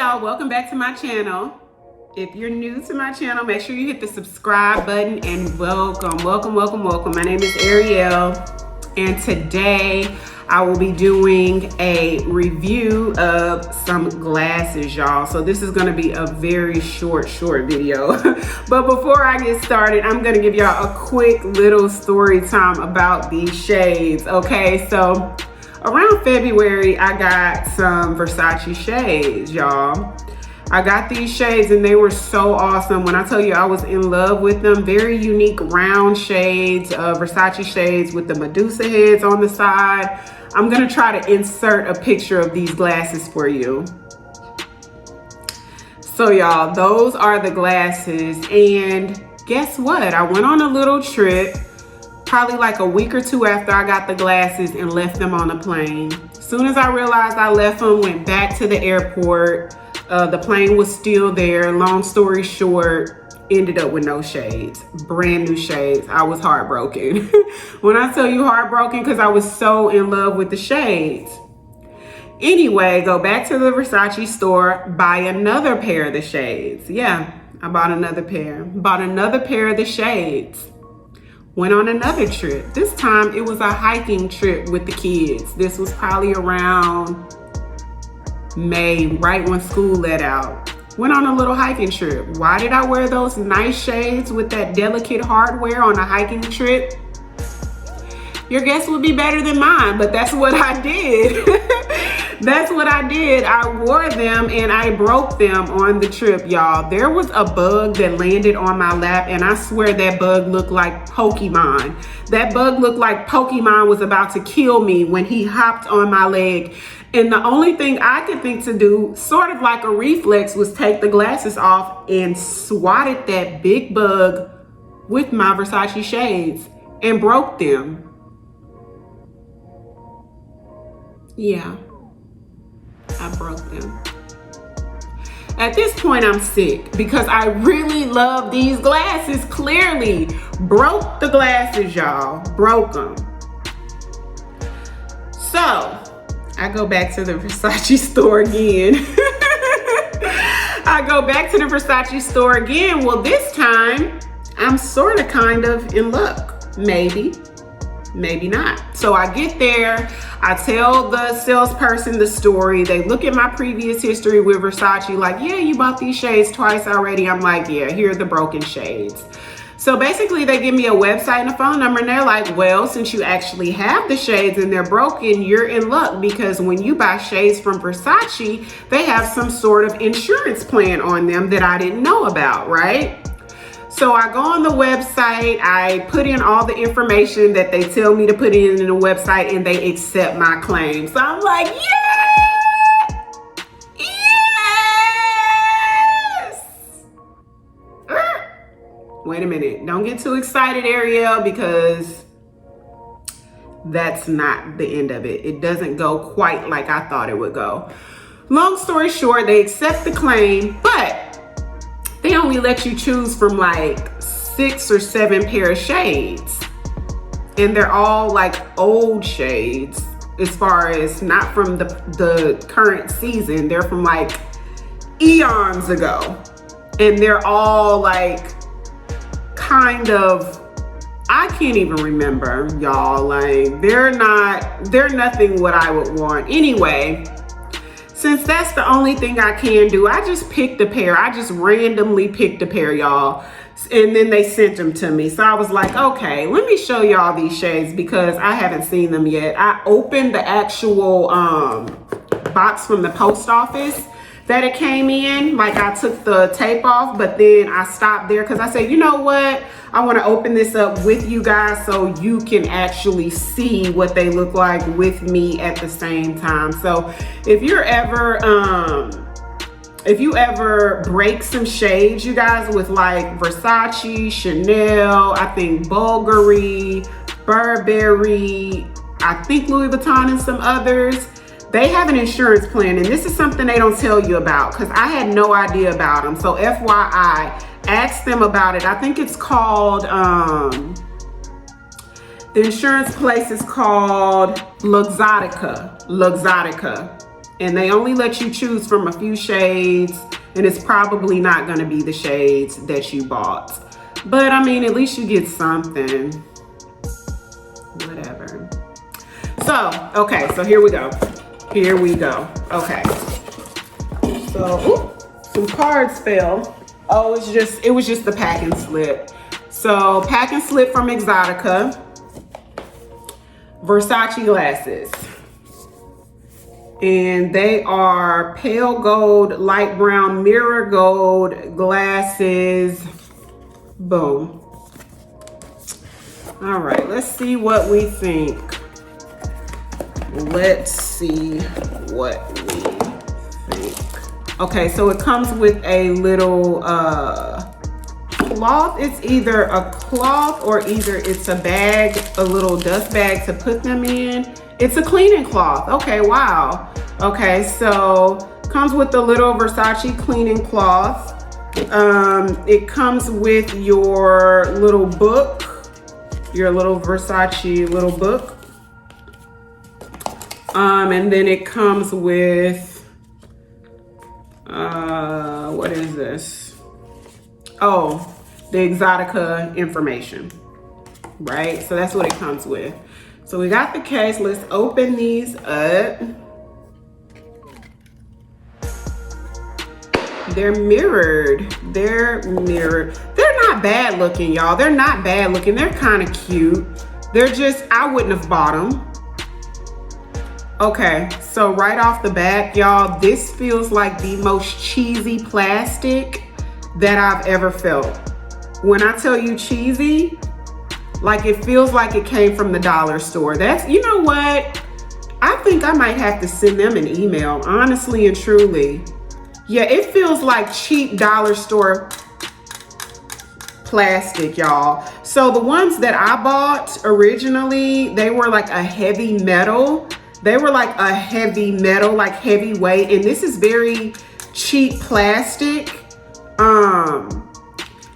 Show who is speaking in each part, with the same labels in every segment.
Speaker 1: y'all, welcome back to my channel. If you're new to my channel, make sure you hit the subscribe button and welcome. My name is Ariel, and today I will be doing a review of some glasses, y'all. So this is gonna be a very short video. But before I get started, I'm gonna give y'all a quick little story time about these shades, okay? So around February, I got some Versace shades, y'all. I got these shades and they were so awesome. When I tell you I was in love with them, very unique round shades, Versace shades with the Medusa heads on the side. I'm gonna try to insert a picture of these glasses for you. So y'all, those are the glasses, and guess what? I went on a little trip, probably like a week or two after I got the glasses, and left them on a plane. As soon as I realized I left them, went back to the airport. The plane was still there. Long story short, ended up with no shades, brand new shades. I was heartbroken. When I tell you heartbroken, because I was so in love with the shades. Anyway, go back to the Versace store, buy another pair of the shades. Yeah, I bought another pair. Bought another pair of the shades. Went on another trip. This time it was a hiking trip with the kids. This was probably around May, right when school let out. Went on a little hiking trip. Why did I wear those nice shades with that delicate hardware on a hiking trip? Your guess would be better than mine, but that's what I did. That's what I did. I wore them and I broke them on the trip, y'all. There was a bug that landed on my lap, and I swear that bug looked like Pokemon. That bug looked like Pokemon was about to kill me when he hopped on my leg. And the only thing I could think to do, sort of like a reflex, was take the glasses off and swatted that big bug with my Versace shades and broke them. Yeah, I broke them. At this point, I'm sick because I really love these glasses. Clearly, broke the glasses, y'all. Broke them. So I go back to the Versace store again. I go back to the Versace store again. Well, this time I'm sort of kind of in luck. Maybe not. So I get there, I tell the salesperson the story. They look at my previous history with Versace, like, yeah, you bought these shades twice already. I'm like, yeah, here are the broken shades. So basically they give me a website and a phone number, and they're like, well, since you actually have the shades and they're broken, you're in luck, because when you buy shades from Versace, they have some sort of insurance plan on them that I didn't know about, right? So I go on the website, I put in all the information that they tell me to put in the website, and they accept my claim. So I'm like, yeah! Yes! Wait a minute, don't get too excited, Ariel, because that's not the end of it. It doesn't go quite like I thought it would go. Long story short, they accept the claim, but they only let you choose from like 6 or 7 pair of shades. And they're all like old shades, as far as not from the current season. They're from like eons ago. And they're all like kind of, I can't even remember, y'all. Like they're nothing what I would want. Anyway, since that's the only thing I can do, I just picked a pair. I just randomly picked a pair, y'all. And then they sent them to me. So I was like, okay, let me show y'all these shades because I haven't seen them yet. I opened the actual box from the post office that it came in. Like I took the tape off, but then I stopped there because I said, you know what? I want to open this up with you guys so you can actually see what they look like with me at the same time. So if you ever break some shades, you guys, with like Versace, Chanel, I think Bulgari, Burberry, I think Louis Vuitton, and some others, they have an insurance plan, and this is something they don't tell you about because I had no idea about them. So FYI, ask them about it. I think it's called, the insurance place is called Luxottica. And they only let you choose from a few shades, and it's probably not gonna be the shades that you bought. But I mean, at least you get something. Whatever. So, okay, so here we go. Here we go. Okay. So, some cards fell. Oh, it was just the packing slip. So, packing slip from Exotica. Versace glasses. And they are pale gold, light brown, mirror gold glasses. Boom. All right, let's see what we think. Let's see what we think. Okay, so it comes with a little cloth. It's either a cloth or either it's a bag, a little dust bag to put them in. It's a cleaning cloth. Okay, wow. Okay, so comes with the little Versace cleaning cloth. It comes with your little book, your little Versace little book. And then it comes with, what is this? Oh, the Exotica information, right? So that's what it comes with. So we got the case. Let's open these up. They're mirrored. They're mirrored. They're not bad looking, y'all. They're not bad looking. They're kind of cute. They're just, I wouldn't have bought them. Okay, so right off the bat, y'all, this feels like the most cheesy plastic that I've ever felt. When I tell you cheesy, like it feels like it came from the dollar store. That's, you know what? I think I might have to send them an email, honestly and truly. Yeah, it feels like cheap dollar store plastic, y'all. So the ones that I bought originally, they were like a heavy metal. They were like a heavy metal, like heavyweight. And this is very cheap plastic.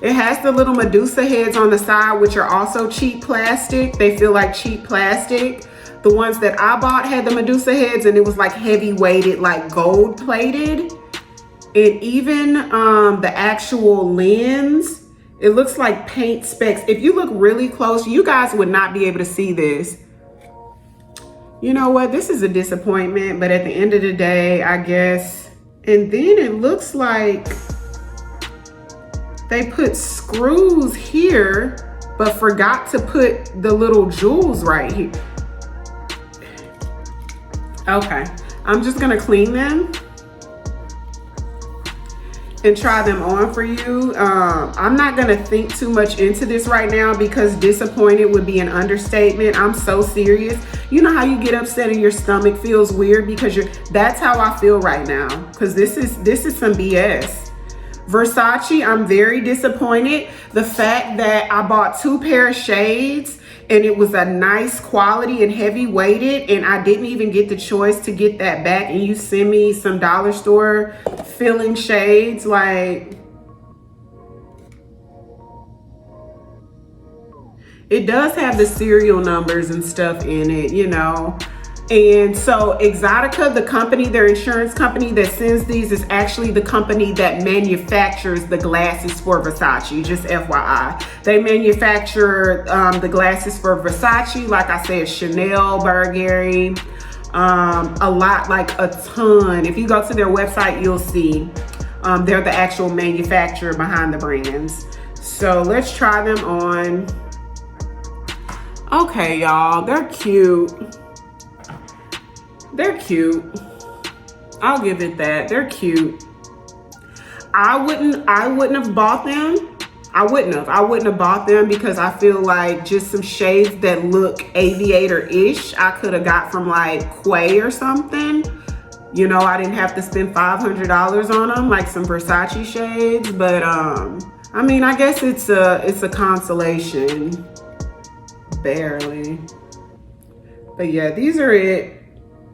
Speaker 1: It has the little Medusa heads on the side, which are also cheap plastic. They feel like cheap plastic. The ones that I bought had the Medusa heads and it was like heavy weighted, like gold plated. And even the actual lens, it looks like paint specks. If you look really close, you guys would not be able to see this. You know what? This is a disappointment, but at the end of the day, I guess. And then it looks like they put screws here, but forgot to put the little jewels right here. Okay, I'm just gonna clean them and try them on for you. I'm not gonna think too much into this right now because disappointed would be an understatement. I'm so serious. You know how you get upset and your stomach feels weird because that's how I feel right now. Cause this is some BS. Versace, I'm very disappointed. The fact that I bought 2 pair of shades and it was a nice quality and heavy weighted and I didn't even get the choice to get that back and you send me some dollar store filling shades, like, it does have the serial numbers and stuff in it, you know. And so Exotica, the company, their insurance company that sends these, is actually the company that manufactures the glasses for Versace, just FYI. They manufacture the glasses for Versace, like I said, Chanel, Bulgari, a lot, like a ton. If you go to their website, you'll see they're the actual manufacturer behind the brands. So let's try them on. Okay, y'all, they're cute. They're cute. I'll give it that. They're cute. I wouldn't have bought them. I wouldn't have bought them because I feel like just some shades that look aviator-ish I could have got from like Quay or something. You know, I didn't have to spend $500 on them, like some Versace shades. But I mean, I guess it's a consolation. Barely. But yeah, these are it.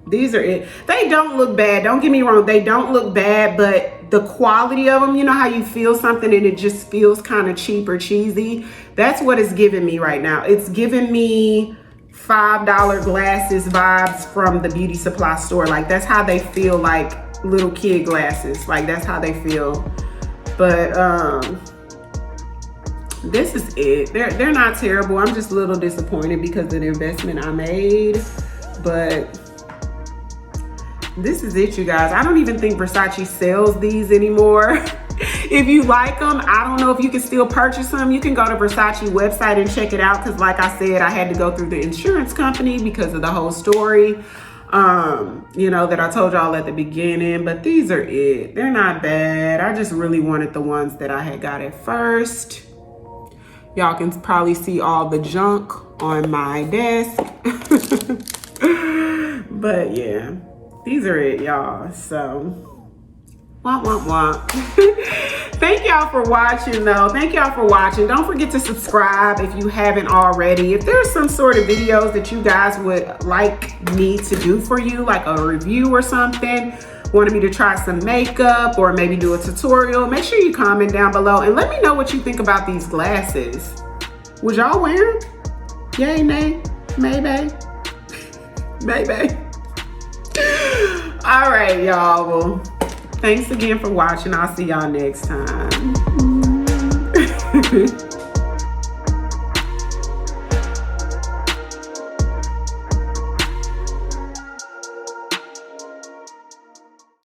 Speaker 1: These are it. They don't look bad. Don't get me wrong. They don't look bad, but the quality of them, you know how you feel something and it just feels kind of cheap or cheesy? That's what it's giving me right now. It's giving me $5 glasses vibes from the beauty supply store. Like that's how they feel, like little kid glasses. Like that's how they feel. But this is it. They're not terrible. I'm just a little disappointed because of the investment I made. But this is it, you guys. I don't even think Versace sells these anymore. If you like them, I don't know if you can still purchase them. You can go to Versace website and check it out, because like I said, I had to go through the insurance company because of the whole story, you know, that I told y'all at the beginning. But these are it. They're not bad. I just really wanted the ones that I had got at first. Y'all can probably see all the junk on my desk. But yeah, these are it, y'all. So womp, womp, womp. Thank y'all for watching, though. Thank y'all for watching. Don't forget to subscribe if you haven't already. If there's some sort of videos that you guys would like me to do for you, like a review or something, wanted me to try some makeup or maybe do a tutorial, make sure you comment down below and let me know what you think about these glasses. Would y'all wear them? Yay, nay, maybe, maybe. All right, y'all. Well, thanks again for watching. I'll see y'all next time.